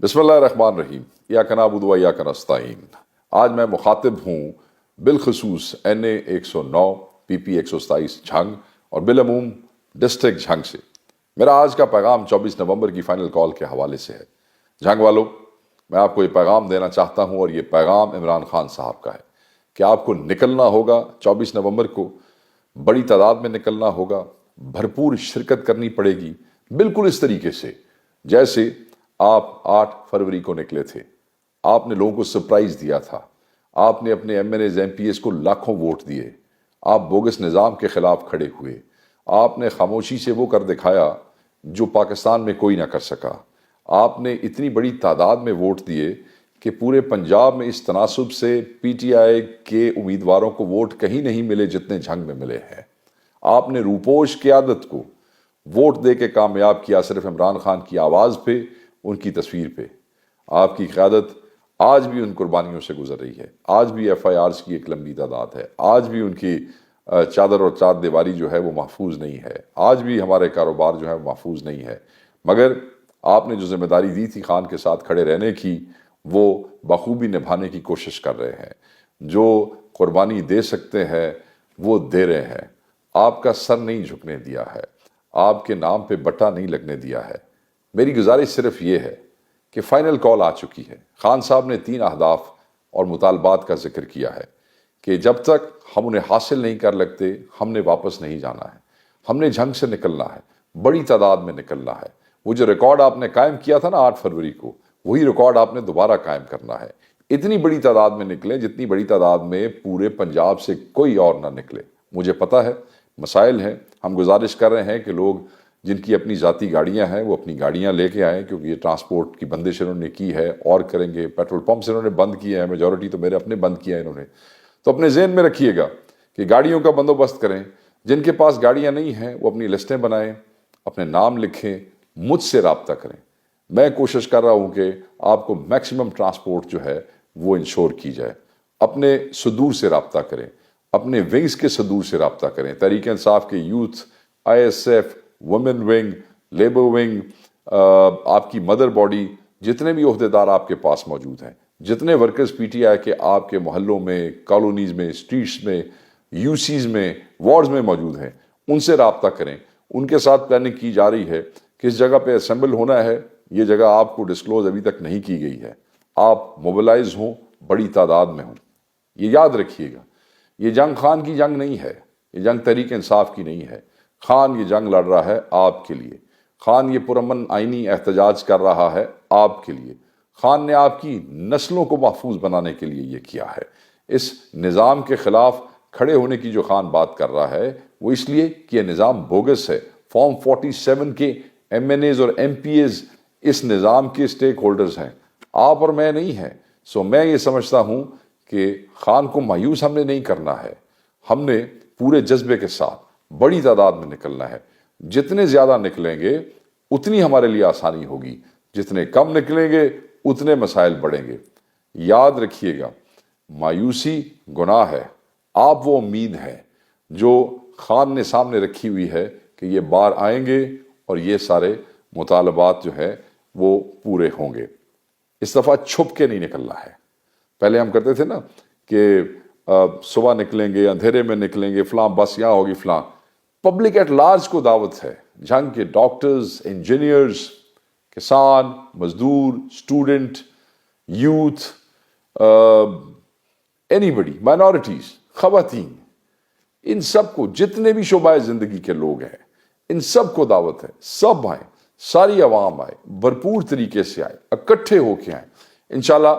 بسم اللہ الرحمن الرحیم ایاک نعبد و ایاک نستعین۔ آج میں مخاطب ہوں بالخصوص NA 109 PP 127 جھنگ اور بالعموم ڈسٹرکٹ جھنگ سے۔ میرا آج کا پیغام 24 نومبر کی فائنل کال کے حوالے سے ہے۔ جھنگ والوں، میں آپ کو یہ پیغام دینا چاہتا ہوں اور یہ پیغام عمران خان صاحب کا ہے کہ آپ کو نکلنا ہوگا 24 نومبر کو، بڑی تعداد میں نکلنا ہوگا، بھرپور شرکت کرنی پڑے گی، بالکل اس طریقے سے جیسے آپ 8 فروری کو نکلے تھے۔ آپ نے لوگوں کو سرپرائز دیا تھا، آپ نے اپنے MNAs MPs کو لاکھوں ووٹ دیے، آپ بوگس نظام کے خلاف کھڑے ہوئے، آپ نے خاموشی سے وہ کر دکھایا جو پاکستان میں کوئی نہ کر سکا۔ آپ نے اتنی بڑی تعداد میں ووٹ دیے کہ پورے پنجاب میں اس تناسب سے PTI کے امیدواروں کو ووٹ کہیں نہیں ملے جتنے جھنگ میں ملے ہیں۔ آپ نے روپوش قیادت کو ووٹ دے کے کامیاب کیا صرف عمران خان کی آواز پہ، ان کی تصویر پہ۔ آپ کی قیادت آج بھی ان قربانیوں سے گزر رہی ہے، آج بھی FIRs کی ایک لمبی تعداد ہے، آج بھی ان کی چادر اور چار دیواری جو ہے وہ محفوظ نہیں ہے، آج بھی ہمارے کاروبار جو ہے وہ محفوظ نہیں ہے، مگر آپ نے جو ذمہ داری دی تھی خان کے ساتھ کھڑے رہنے کی وہ بخوبی نبھانے کی کوشش کر رہے ہیں۔ جو قربانی دے سکتے ہیں وہ دے رہے ہیں۔ آپ کا سر نہیں جھکنے دیا ہے، آپ کے نام پہ بٹا نہیں لگنے دیا ہے۔ میری گزارش صرف یہ ہے کہ فائنل کال آ چکی ہے۔ خان صاحب نے 3 اہداف اور مطالبات کا ذکر کیا ہے کہ جب تک ہم انہیں حاصل نہیں کر لگتے ہم نے واپس نہیں جانا ہے، ہم نے جھنگ سے نکلنا ہے، بڑی تعداد میں نکلنا ہے۔ وہ جو ریکارڈ آپ نے قائم کیا تھا نا 8 فروری کو، وہی ریکارڈ آپ نے دوبارہ قائم کرنا ہے۔ اتنی بڑی تعداد میں نکلیں جتنی بڑی تعداد میں پورے پنجاب سے کوئی اور نہ نکلے۔ مجھے پتہ ہے مسائل ہیں، ہم گزارش کر رہے ہیں کہ لوگ جن کی اپنی ذاتی گاڑیاں ہیں وہ اپنی گاڑیاں لے کے آئیں، کیونکہ یہ ٹرانسپورٹ کی بندش انہوں نے کی ہے اور کریں گے۔ پیٹرول پمپس انہوں نے بند کیے ہیں، میجورٹی تو میرے اپنے بند کیا ہے انہوں نے۔ تو اپنے ذہن میں رکھیے گا کہ گاڑیوں کا بندوبست کریں۔ جن کے پاس گاڑیاں نہیں ہیں وہ اپنی لسٹیں بنائیں، اپنے نام لکھیں، مجھ سے رابطہ کریں۔ میں کوشش کر رہا ہوں کہ آپ کو میکسیمم ٹرانسپورٹ جو ہے وہ انشور کی جائے۔ اپنے صدور سے رابطہ کریں، اپنے ونگز کے صدور سے رابطہ کریں۔ تحریک انصاف کے youth, ISF، women wing, labour wing, آپ کی مدر باڈی، جتنے بھی عہدیدار آپ کے پاس موجود ہیں، جتنے ورکرز PTI کے آپ کے محلوں میں، کالونیز میں، اسٹریٹس میں، UCs میں، وارڈز میں موجود ہیں، ان سے رابطہ کریں۔ ان کے ساتھ پلاننگ کی جا رہی ہے، کس جگہ پہ اسمبل ہونا ہے، یہ جگہ آپ کو ڈسکلوز ابھی تک نہیں کی گئی ہے۔ آپ موبلائز ہوں، بڑی تعداد میں ہوں۔ یہ یاد رکھیے گا، یہ جنگ خان کی جنگ نہیں ہے، یہ جنگ تحریک انصاف کی نہیں ہے۔ خان یہ جنگ لڑ رہا ہے آپ کے لیے، خان یہ پرامن آئینی احتجاج کر رہا ہے آپ کے لیے، خان نے آپ کی نسلوں کو محفوظ بنانے کے لیے یہ کیا ہے۔ اس نظام کے خلاف کھڑے ہونے کی جو خان بات کر رہا ہے وہ اس لیے کہ یہ نظام بوگس ہے۔ فارم 47 کے MNAs اور MPs اس نظام کے سٹیک ہولڈرز ہیں، آپ اور میں نہیں ہیں۔ سو میں یہ سمجھتا ہوں کہ خان کو مایوس ہم نے نہیں کرنا ہے، ہم نے پورے جذبے کے ساتھ بڑی تعداد میں نکلنا ہے۔ جتنے زیادہ نکلیں گے اتنی ہمارے لیے آسانی ہوگی، جتنے کم نکلیں گے اتنے مسائل بڑھیں گے۔ یاد رکھیے گا، مایوسی گناہ ہے۔ آپ وہ امید ہیں جو خان نے سامنے رکھی ہوئی ہے کہ یہ بار آئیں گے اور یہ سارے مطالبات جو ہے وہ پورے ہوں گے۔ اس دفعہ چھپ کے نہیں نکلنا ہے۔ پہلے ہم کرتے تھے نا کہ صبح نکلیں گے، اندھیرے میں نکلیں گے، فلاں بس یہاں ہوگی، فلاں۔ پبلک ایٹ لارج کو دعوت ہے، جنگ کے ڈاکٹرز، انجینئرز، کسان، مزدور، اسٹوڈنٹ، یوتھ، اینی بڈی، مائنورٹیز، خواتین، ان سب کو، جتنے بھی شعبہ زندگی کے لوگ ہیں ان سب کو دعوت ہے۔ سب آئیں، ساری عوام آئے، بھرپور طریقے سے آئے، اکٹھے ہو کے آئیں۔ انشاءاللہ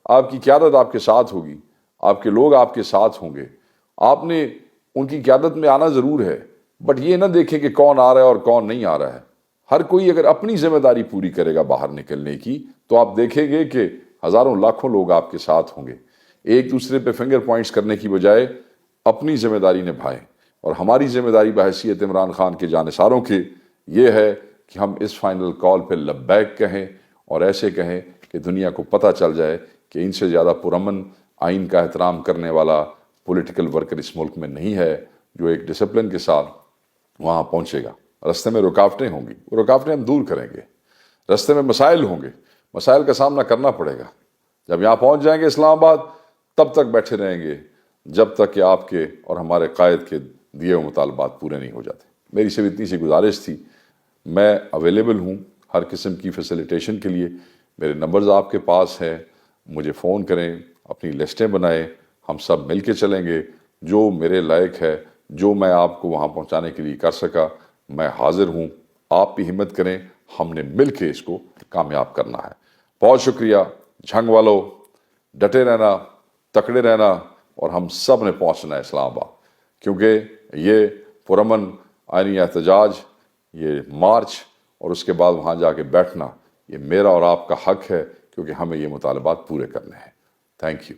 آپ کی قیادت آپ کے ساتھ ہوگی، آپ کے لوگ آپ کے ساتھ ہوں گے۔ آپ نے ان کی قیادت میں آنا ضرور ہے، بٹ یہ نہ دیکھیں کہ کون آ رہا ہے اور کون نہیں آ رہا ہے۔ ہر کوئی اگر اپنی ذمہ داری پوری کرے گا باہر نکلنے کی تو آپ دیکھیں گے کہ ہزاروں لاکھوں لوگ آپ کے ساتھ ہوں گے۔ ایک دوسرے پہ فنگر پوائنٹس کرنے کی بجائے اپنی ذمہ داری نبھائیں، اور ہماری ذمہ داری بحیثیت عمران خان کے جانثاروں کے یہ ہے کہ ہم اس فائنل کال پہ لبیک کہیں، اور ایسے کہیں کہ دنیا کو پتہ چل جائے کہ ان سے زیادہ پرامن آئین کا احترام کرنے والا پولیٹیکل ورکر اس ملک میں نہیں ہے، جو ایک ڈسپلن کے ساتھ وہاں پہنچے گا۔ رستے میں رکاوٹیں ہوں گی، وہ رکاوٹیں ہم دور کریں گے۔ رستے میں مسائل ہوں گے، مسائل کا سامنا کرنا پڑے گا. جب یہاں پہنچ جائیں گے اسلام آباد تب تک بیٹھے رہیں گے جب تک کہ آپ کے اور ہمارے قائد کے دیے ہوئے مطالبات پورے نہیں ہو جاتے. میری صرف اتنی سی گزارش تھی. میں اویلیبل ہوں ہر قسم کی فیسیلیٹیشن کے لیے. میرے نمبرز آپ کے پاس ہیں, مجھے فون کریں, اپنی لسٹیں بنائیں, ہم سب مل کے چلیں گے. جو میرے لائق ہے, جو میں آپ کو وہاں پہنچانے کے لیے کر سکا, میں حاضر ہوں. آپ بھی ہمت کریں, ہم نے مل کے اس کو کامیاب کرنا ہے. بہت شکریہ. جھنگ والو, ڈٹے رہنا, تکڑے رہنا, اور ہم سب نے پہنچنا ہے اسلام آباد, کیونکہ یہ پرامن آئینی احتجاج, یہ مارچ اور اس کے بعد وہاں جا کے بیٹھنا, یہ میرا اور آپ کا حق ہے, کیونکہ ہمیں یہ مطالبات پورے کرنے ہیں. Thank you.